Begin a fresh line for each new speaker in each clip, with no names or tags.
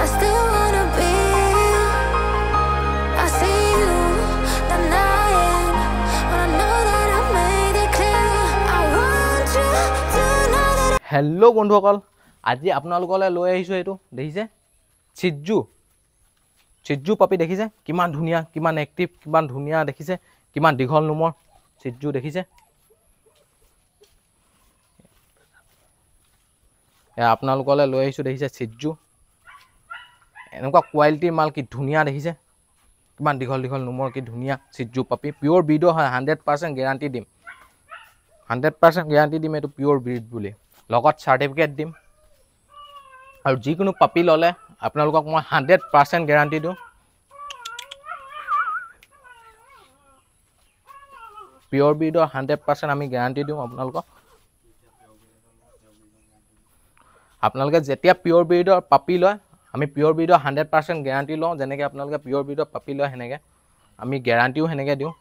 I still wanna be. I see you denying when I know that I made it clear. I want you to know that.
Hello' বন্ধুসকল, আজি আপোনালোকলৈ লৈ আহিছোঁ এইটো দেখিছে চিজ্জু পাপি দেখিছে কিমান ধুনীয়া, কিমান এক্টিভ, কিমান ধুনীয়া দেখিছে, কিমান দীঘল নোমৰ চিজ্জু দেখিছে। আপোনালোকলৈ লৈ আহিছোঁ দেখিছে চিজ্জু, এনেকুৱা কোৱালিটিৰ মাল, কি ধুনীয়া দেখিছে, কিমান দীঘল দীঘল নোমৰ, কি ধুনীয়া চিজ্জু পাপি। পিয়'ৰ ব্ৰিডৰ হয়, 100% গেৰাণ্টি দিম, 100% গেৰাণ্টি দিম এইটো পিয়'ৰ ব্ৰিড বুলি, লগত চাৰ্টিফিকেট দিম। আৰু যিকোনো পাপি ল'লে আপোনালোকক মই 100% গেৰাণ্টি দিওঁ। পিয়'ৰ ব্ৰিডৰ 100% আমি গেৰাণ্টি দিওঁ আপোনালোকক। আপোনালোকে যেতিয়া পিয়'ৰ ব্ৰিডৰ পাপি লয়, আমি পিয়'ৰ ব্ৰিডৰ 100% গেৰাণ্টি লওঁ। যেনেকৈ আপোনালোকে পিয়'ৰ ব্ৰিডৰ পাপি লয় সেনেকৈ আমি গেৰাণ্টিও সেনেকৈ দিওঁ।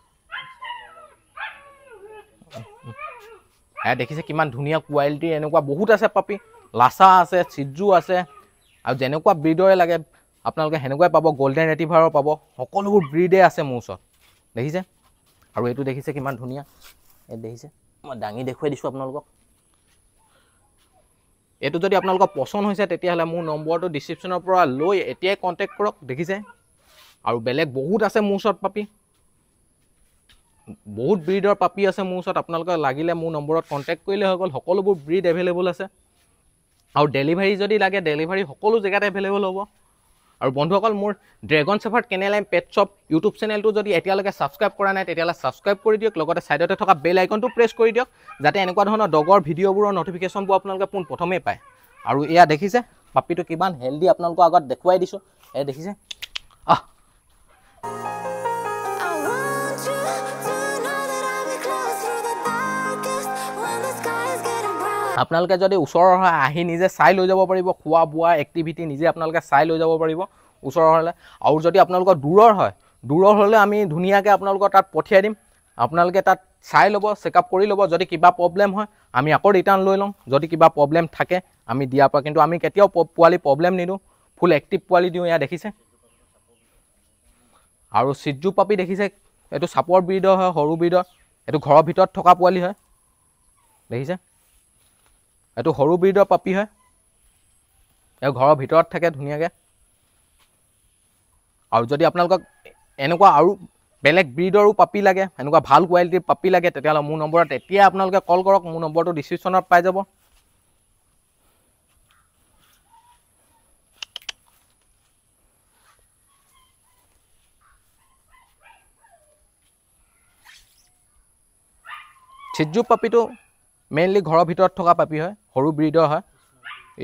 দেখিছে কিমান ধুনীয়া কোৱালিটিৰ, এনেকুৱা বহুত আছে পাপি, লাচা আছে, চিজ্জু আছে, আৰু যেনেকুৱা ব্ৰিডৰে লাগে আপোনালোকে সেনেকুৱাই পাব। গল্ডেন ৰেটিভাৰৰ পাব, সকলোবোৰ ব্ৰিডে আছে মোৰ ওচৰত দেখিছে। আৰু এইটো দেখিছে কিমান ধুনীয়া, এই দেখিছে, মই দাঙি দেখুৱাই দিছোঁ আপোনালোকক। এইটো যদি আপোনালোকৰ পচন্দ হৈছে তেতিয়াহ'লে মোৰ নম্বৰটো ডিছক্ৰিপশ্যনৰ পৰা লৈ এতিয়াই কণ্টেক্ট কৰক দেখিছে। আৰু বেলেগ বহুত আছে মোৰ ওচৰত পাপি, বহুত ব্ৰিডৰ পাপি আছে মোৰ ওচৰত। আপোনালোকে লাগিলে মোৰ নম্বৰত কণ্টেক্ট কৰিলে হৈ গ'ল, সকলোবোৰ ব্ৰিড এভেইলেবল আছে। আৰু ডেলিভাৰী যদি লাগে, ডেলিভাৰী সকলো জেগাত এভেইলেবল হ'ব। আৰু বন্ধুসকল, মোৰ dragon shepherd kennel and pet shop YouTube চেনেলটো যদি এতিয়ালৈকে ছাবস্ক্ৰাইব কৰা নাই তেতিয়াহ'লে ছাবস্ক্ৰাইব কৰি দিয়ক, লগতে ছাইডতে থকা বেল আইকনটো প্ৰেছ কৰি দিয়ক, যাতে এনেকুৱা ধৰণৰ ডগৰ ভিডিঅ'বোৰৰ নটিফিকেশ্যনবোৰ আপোনালোকে পোনপ্ৰথমেই পায়। আৰু এয়া দেখিছে পাপিটো কিমান হেল্ডি, আপোনালোকৰ আগত দেখুৱাই দিছোঁ। এয়া দেখিছে,
I want you to know that I'll be close through the darkest when the sky is getting bright.
আপোনালোকে যদি ওচৰৰ হয় আহি নিজে চাই লৈ যাব পাৰিব, খোৱা বোৱা এক্টিভিটি নিজে আপোনালোকে চাই লৈ যাব পাৰিব ওচৰৰ হ'লে। আৰু যদি আপোনালোকৰ দূৰৰ হয়, দূৰৰ হ'লে আমি ধুনীয়াকৈ আপোনালোকৰ তাত পঠিয়াই দিম। আপোনালোকে তাত চাই ল'ব, চেকআপ কৰি ল'ব। যদি কিবা প্ৰব্লেম হয় আমি আকৌ ৰিটাৰ্ণ লৈ ল'ম। যদি কিবা প্ৰব্লেম থাকে আমি দিয়াৰ পৰা, কিন্তু আমি কেতিয়াও পোৱালি প্ৰব্লেম নিদিওঁ, ফুল এক্টিভ পোৱালি দিওঁ। এয়া দেখিছে। আৰু চিজ্জু পাপি দেখিছে, এইটো চাপৰ ব্ৰিডৰ হয়, সৰু ব্ৰিডৰ, এইটো ঘৰৰ ভিতৰত থকা পোৱালি হয় দেখিছে। এইটো সৰু ব্ৰিডৰ পাপি হয়, এই ঘৰৰ ভিতৰত থাকে ধুনীয়াকৈ। আৰু যদি আপোনালোকক এনেকুৱা আৰু বেলেগ ব্ৰিডৰো পাপি লাগে, এনেকুৱা ভাল কোৱালিটিৰ পাপি লাগে, তেতিয়াহ'লে মোৰ নম্বৰত এতিয়াই আপোনালোকে কল কৰক। মোৰ নম্বৰটো ডিছক্ৰিপশ্যনত পাই যাব। চিজ্জু পাপিটো মেইনলি ঘৰৰ ভিতৰত থকা পাপি হয়, সৰু ব্ৰিডৰ হয়,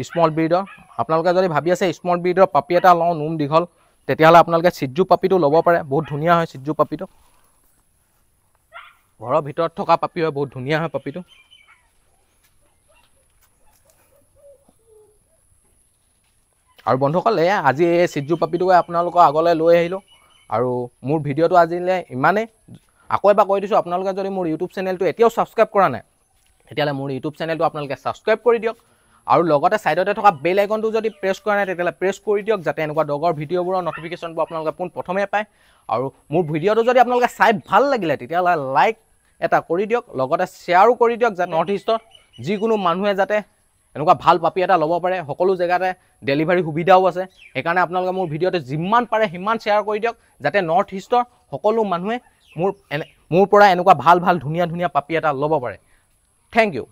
স্মল ব্ৰিডৰ। আপোনালোকে যদি ভাবি আছে স্মল ব্ৰিডৰ পাপি এটা লওঁ নোম দীঘল, তেতিয়াহ'লে আপোনালোকে চিজ্জু পাপিটো ল'ব পাৰে। বহুত ধুনীয়া হয় চিজ্জু পাপিটো, ঘৰৰ ভিতৰত থকা পাপি হয়, বহুত ধুনীয়া হয় পাপিটো। আৰু বন্ধুসকল, এয়া আজি এই চিজ্জু পাপিটোকে আপোনালোকৰ আগলৈ লৈ আহিলোঁ। আৰু মোৰ ভিডিঅ'টো আজিলৈ ইমানেই। আকৌ এবাৰ কৈ দিছোঁ, আপোনালোকে যদি মোৰ ইউটিউব চেনেলটো এতিয়াও ছাবস্ক্ৰাইব কৰা নাই তেতিয়াহ'লে মোৰ ইউটিউব চেনেলটো আপোনালোকে ছাবস্ক্ৰাইব কৰি দিয়ক। আৰু লগতে ছাইডতে থকা বেল আইকনটো যদি প্ৰেছ কৰা নাই তেতিয়াহ'লে প্ৰেছ কৰি দিয়ক, যাতে এনেকুৱা ডগৰ ভিডিঅ'বোৰৰ নটিফিকেশ্যনবোৰ আপোনালোকে পোনপ্ৰথমে পায়। আৰু মোৰ ভিডিঅ'টো যদি আপোনালোকে চাই ভাল লাগিলে তেতিয়াহ'লে লাইক এটা কৰি দিয়ক, লগতে শ্বেয়াৰো কৰি দিয়ক, যাতে নৰ্থ ইষ্টৰ যিকোনো মানুহে যাতে এনেকুৱা ভাল পাপি এটা ল'ব পাৰে। সকলো জেগাতে ডেলিভাৰী সুবিধাও আছে, সেইকাৰণে আপোনালোকে মোৰ ভিডিঅ'টো যিমান পাৰে সিমান শ্বেয়াৰ কৰি দিয়ক, যাতে নৰ্থ ইষ্টৰ সকলো মানুহে মোৰ পৰা এনেকুৱা ভাল ভাল ধুনীয়া ধুনীয়া পাপি এটা ল'ব পাৰে। Thank U.